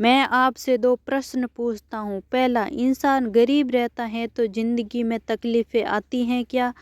मैं आपसे दो प्रश्न पूछता हूँ। पहला, इंसान गरीब रहता है तो जिंदगी में तकलीफें आती हैं क्या?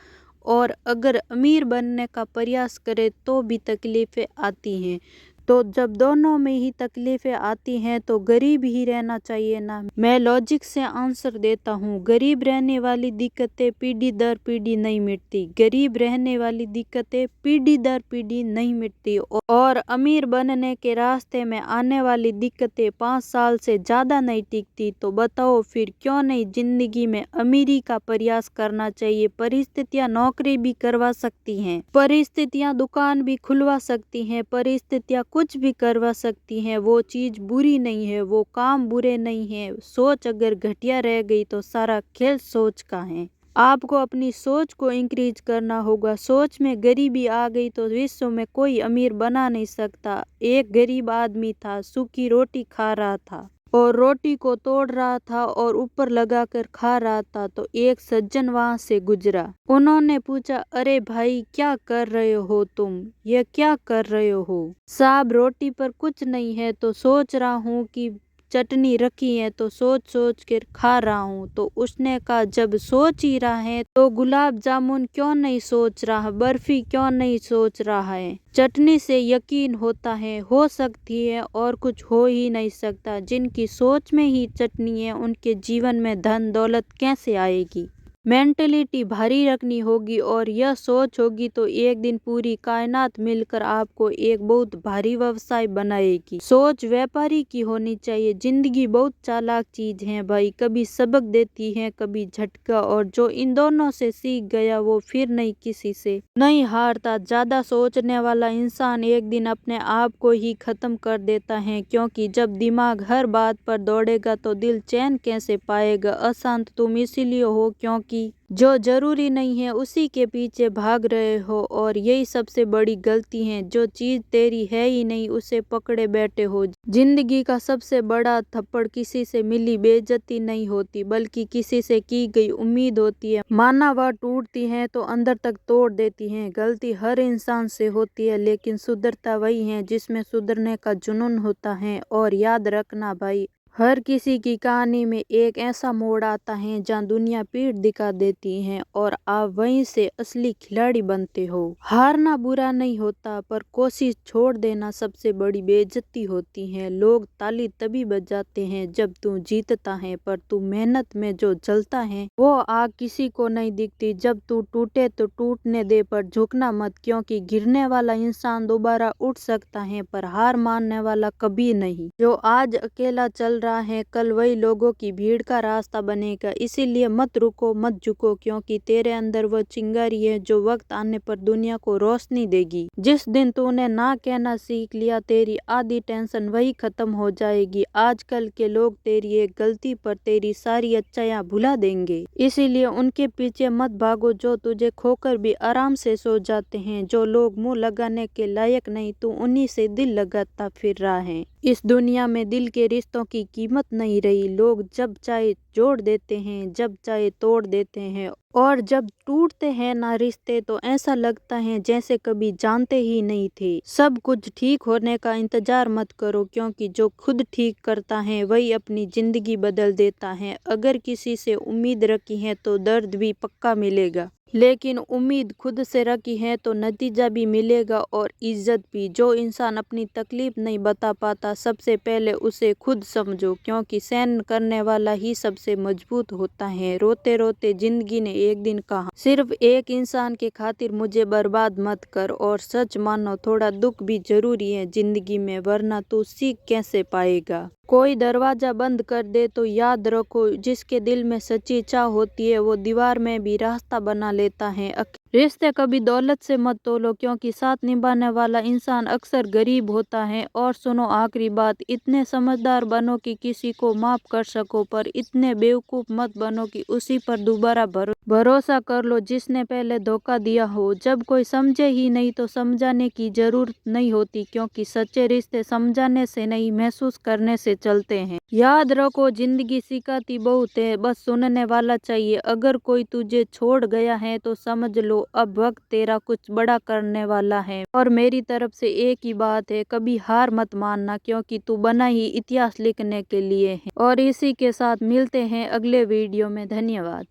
और अगर अमीर बनने का प्रयास करे तो भी तकलीफें आती हैं। तो जब दोनों में ही तकलीफें आती हैं तो गरीब ही रहना चाहिए ना? मैं लॉजिक से आंसर देता हूँ। गरीब रहने वाली दिक्कतें पीढ़ी दर पीढ़ी नहीं मिटती। गरीब रहने वाली दिक्कतें पीढ़ी दर पीढ़ी नहीं मिटती। और अमीर बनने के रास्ते में आने वाली दिक्कतें 5 साल से ज़्यादा नहीं टिकती। तो बताओ फिर क्यों नहीं जिंदगी में अमीरी का प्रयास करना चाहिए? परिस्थितियाँ नौकरी भी करवा सकती हैं, परिस्थितियाँ दुकान भी खुलवा सकती हैं, परिस्थितियाँ कुछ भी करवा सकती हैं। वो चीज़ बुरी नहीं है, वो काम बुरे नहीं है। सोच अगर घटिया रह गई तो सारा खेल सोच का है। आपको अपनी सोच को इंक्रीज करना होगा। सोच में गरीबी आ गई तो विश्व में कोई अमीर बना नहीं सकता। एक गरीब आदमी था, सूखी रोटी खा रहा था और रोटी को तोड़ रहा था और ऊपर लगाकर खा रहा था। तो एक सज्जन वहां से गुजरा। उन्होंने पूछा, अरे भाई क्या कर रहे हो तुम? ये क्या कर रहे हो? साहब रोटी पर कुछ नहीं है तो सोच रहा हूँ कि चटनी रखी है तो सोच सोच कर खा रहा हूँ। तो उसने कहा, जब सोच ही रहा है तो गुलाब जामुन क्यों नहीं सोच रहा, बर्फी क्यों नहीं सोच रहा है? चटनी से यकीन होता है, हो सकती है और कुछ हो ही नहीं सकता। जिनकी सोच में ही चटनी है उनके जीवन में धन दौलत कैसे आएगी? मेंटलिटी भारी रखनी होगी और यह सोच होगी तो एक दिन पूरी कायनात मिलकर आपको एक बहुत भारी व्यवसाय बनाएगी। सोच व्यापारी की होनी चाहिए। जिंदगी बहुत चालाक चीज है भाई, कभी सबक देती है कभी झटका, और जो इन दोनों से सीख गया वो फिर नहीं किसी से नहीं हारता। ज्यादा सोचने वाला इंसान एक दिन अपने आप को ही खत्म कर देता है, क्योंकि जब दिमाग हर बात पर दौड़ेगा तो दिल चैन कैसे पाएगा? अशांत तुम इसीलिए हो क्योंकि जो जरूरी नहीं है उसी के पीछे भाग रहे हो, और यही सबसे बड़ी गलती है। जो चीज तेरी है ही नहीं उसे पकड़े बैठे हो। जिंदगी का सबसे बड़ा थप्पड़ किसी से मिली बेइज्जती नहीं होती, बल्कि किसी से की गई उम्मीद होती है। माना वह टूटती है तो अंदर तक तोड़ देती है। गलती हर इंसान से होती है, लेकिन सुधरता वही है जिसमें सुधरने का जुनून होता है। और याद रखना भाई, हर किसी की कहानी में एक ऐसा मोड़ आता है जहाँ दुनिया पीठ दिखा देती है और आप वहीं से असली खिलाड़ी बनते हो। हारना बुरा नहीं होता, पर कोशिश छोड़ देना सबसे बड़ी बेइज्जती होती है। लोग ताली तभी बजाते हैं जब तू जीतता है, पर तू मेहनत में जो जलता है वो आग किसी को नहीं दिखती। जब तू टूटे तो टूटने दे, पर झुकना मत, क्योंकि गिरने वाला इंसान दोबारा उठ सकता है पर हार मानने वाला कभी नहीं। जो आज अकेला चल रहा है कल वही लोगों की भीड़ का रास्ता बनेगा। इसीलिए मत रुको मत झुको, क्योंकि तेरे अंदर वह चिंगारी है जो वक्त आने पर दुनिया को रोशनी देगी। जिस दिन तूने ना कहना सीख लिया तेरी आधी टेंशन वही खत्म हो जाएगी। आजकल के लोग तेरी एक गलती पर तेरी सारी अच्छाइयाँ भुला देंगे, इसीलिए उनके पीछे मत भागो जो तुझे खोकर भी आराम से सो जाते हैं। जो लोग मुंह लगाने के लायक नहीं तू उन्हीं से दिल लगाता फिर रहा है। इस दुनिया में दिल के रिश्तों की कीमत नहीं रही। लोग जब चाहे जोड़ देते हैं, जब चाहे तोड़ देते हैं, और जब टूटते हैं ना रिश्ते तो ऐसा लगता है जैसे कभी जानते ही नहीं थे। सब कुछ ठीक होने का इंतजार मत करो, क्योंकि जो खुद ठीक करता है वही अपनी जिंदगी बदल देता है। अगर किसी से उम्मीद रखी है तो दर्द भी पक्का मिलेगा, लेकिन उम्मीद खुद से रखी है तो नतीजा भी मिलेगा और इज्जत भी। जो इंसान अपनी तकलीफ नहीं बता पाता सबसे पहले उसे खुद समझो, क्योंकि सहन करने वाला ही सबसे मजबूत होता है। रोते रोते जिंदगी ने एक दिन कहा, सिर्फ एक इंसान के खातिर मुझे बर्बाद मत कर। और सच मानो, थोड़ा दुख भी जरूरी है जिंदगी में, वरना तू सीख कैसे पाएगा? कोई दरवाजा बंद कर दे तो याद रखो, जिसके दिल में सच्ची चाह होती है वो दीवार में भी रास्ता बना लेता है। रिश्ते कभी दौलत से मत तोलो, क्योंकि साथ निभाने वाला इंसान अक्सर गरीब होता है। और सुनो आखिरी बात, इतने समझदार बनो कि किसी को माफ कर सको, पर इतने बेवकूफ मत बनो कि उसी पर दोबारा भरोसा कर लो जिसने पहले धोखा दिया हो। जब कोई समझे ही नहीं तो समझाने की जरूरत नहीं होती, क्योंकि सच्चे रिश्ते समझाने से नहीं महसूस करने से चलते हैं। याद रखो, जिंदगी सिखाती बहुत है, बस सुनने वाला चाहिए। अगर कोई तुझे छोड़ गया है तो समझ लो तो अब वक्त तेरा कुछ बड़ा करने वाला है। और मेरी तरफ से एक ही बात है, कभी हार मत मानना, क्योंकि तू बना ही इतिहास लिखने के लिए है। और इसी के साथ मिलते हैं अगले वीडियो में। धन्यवाद।